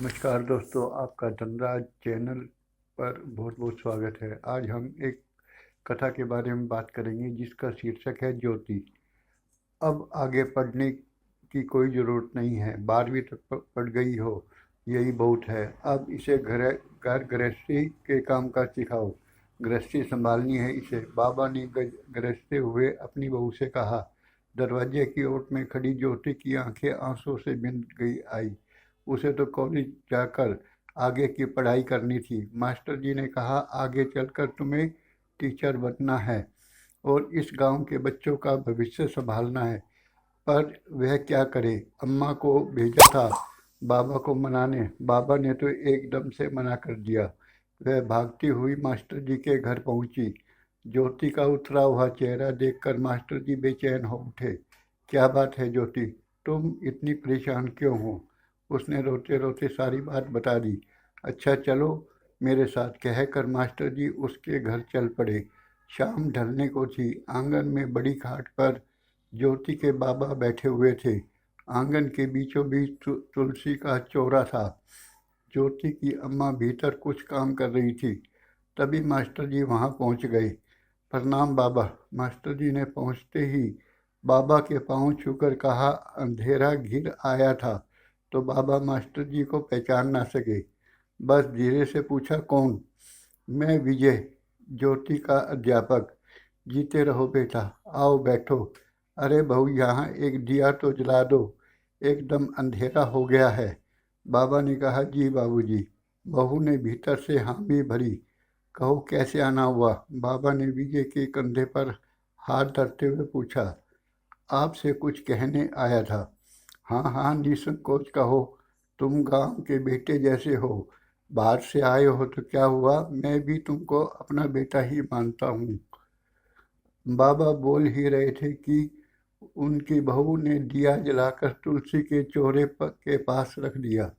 नमस्कार दोस्तों, आपका धनराज चैनल पर बहुत बहुत स्वागत है। आज हम एक कथा के बारे में बात करेंगे जिसका शीर्षक है ज्योति। अब आगे पढ़ने की कोई ज़रूरत नहीं है, 12वीं तक पढ़ गई हो यही बहुत है। अब इसे घर गृहस्थी के काम का सिखाओ, गृहस्थी संभालनी है इसे। बाबा ने गरजते हुए अपनी बहू से कहा। दरवाजे की ओर में खड़ी ज्योति की आंखें आंसू से बिंद गई आई। उसे तो कॉलेज जाकर आगे की पढ़ाई करनी थी। मास्टर जी ने कहा, आगे चलकर तुम्हें टीचर बनना है और इस गांव के बच्चों का भविष्य संभालना है। पर वह क्या करे, अम्मा को भेजा था बाबा को मनाने। बाबा ने तो एकदम से मना कर दिया। वह भागती हुई मास्टर जी के घर पहुंची। ज्योति का उतरा हुआ चेहरा देखकर मास्टर जी बेचैन हो उठे। क्या बात है ज्योति, तुम इतनी परेशान क्यों हो? उसने रोते रोते सारी बात बता दी। अच्छा चलो मेरे साथ, कहकर मास्टर जी उसके घर चल पड़े। शाम ढलने को थी। आंगन में बड़ी खाट पर ज्योति के बाबा बैठे हुए थे। आंगन के बीचों बीच तुलसी का चौरा था। ज्योति की अम्मा भीतर कुछ काम कर रही थी। तभी मास्टर जी वहां पहुंच गए। प्रणाम बाबा। मास्टर जी ने पहुंचते ही बाबा के पांव छूकर कहा, अंधेरा घिर आया था तो बाबा मास्टर जी को पहचान ना सके। बस धीरे से पूछा, कौन? मैं विजय, ज्योति का अध्यापक। जीते रहो बेटा, आओ बैठो। अरे बहू, यहाँ एक दिया तो जला दो, एकदम अंधेरा हो गया है। बाबा ने कहा, जी बाबूजी। बहू ने भीतर से हामी भरी। कहो कैसे आना हुआ? बाबा ने विजय के कंधे पर हाथ धरते हुए पूछा। आपसे कुछ कहने आया था। हाँ हाँ, निसंकोच कहो, तुम गांव के बेटे जैसे हो। बाहर से आए हो तो क्या हुआ, मैं भी तुमको अपना बेटा ही मानता हूँ। बाबा बोल ही रहे थे कि उनकी बहू ने दिया जलाकर तुलसी के चौरे के पास रख दिया।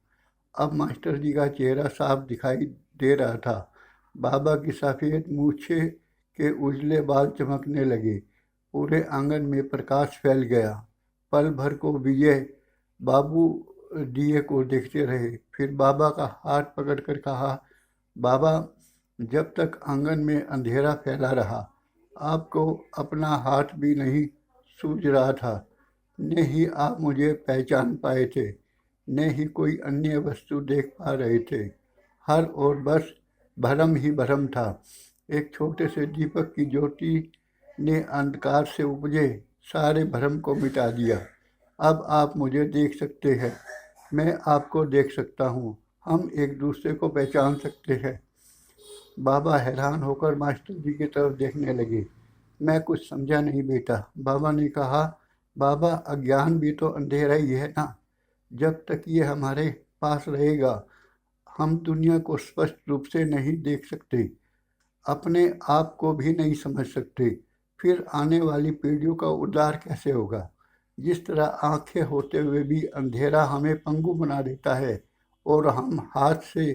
अब मास्टर जी का चेहरा साफ दिखाई दे रहा था। बाबा की सफ़ेद मूछे के उजले बाल चमकने लगे। पूरे आंगन में प्रकाश फैल गया। पल भर को विजय बाबू दिए को देखते रहे। फिर बाबा का हाथ पकड़कर कहा, बाबा, जब तक आंगन में अंधेरा फैला रहा आपको अपना हाथ भी नहीं सूझ रहा था। न ही आप मुझे पहचान पाए थे, न ही कोई अन्य वस्तु देख पा रहे थे। हर ओर बस भरम ही भरम था। एक छोटे से दीपक की ज्योति ने अंधकार से उपजे सारे भ्रम को मिटा दिया। अब आप मुझे देख सकते हैं, मैं आपको देख सकता हूँ, हम एक दूसरे को पहचान सकते हैं। बाबा हैरान होकर मास्टर जी की तरफ देखने लगे। मैं कुछ समझा नहीं बेटा, बाबा ने कहा। बाबा, अज्ञान भी तो अंधेरा ही है ना। जब तक ये हमारे पास रहेगा हम दुनिया को स्पष्ट रूप से नहीं देख सकते, अपने आप को भी नहीं समझ सकते। फिर आने वाली पीढ़ियों का उद्धार कैसे होगा? जिस तरह आंखें होते हुए भी अंधेरा हमें पंगु बना देता है और हम हाथ से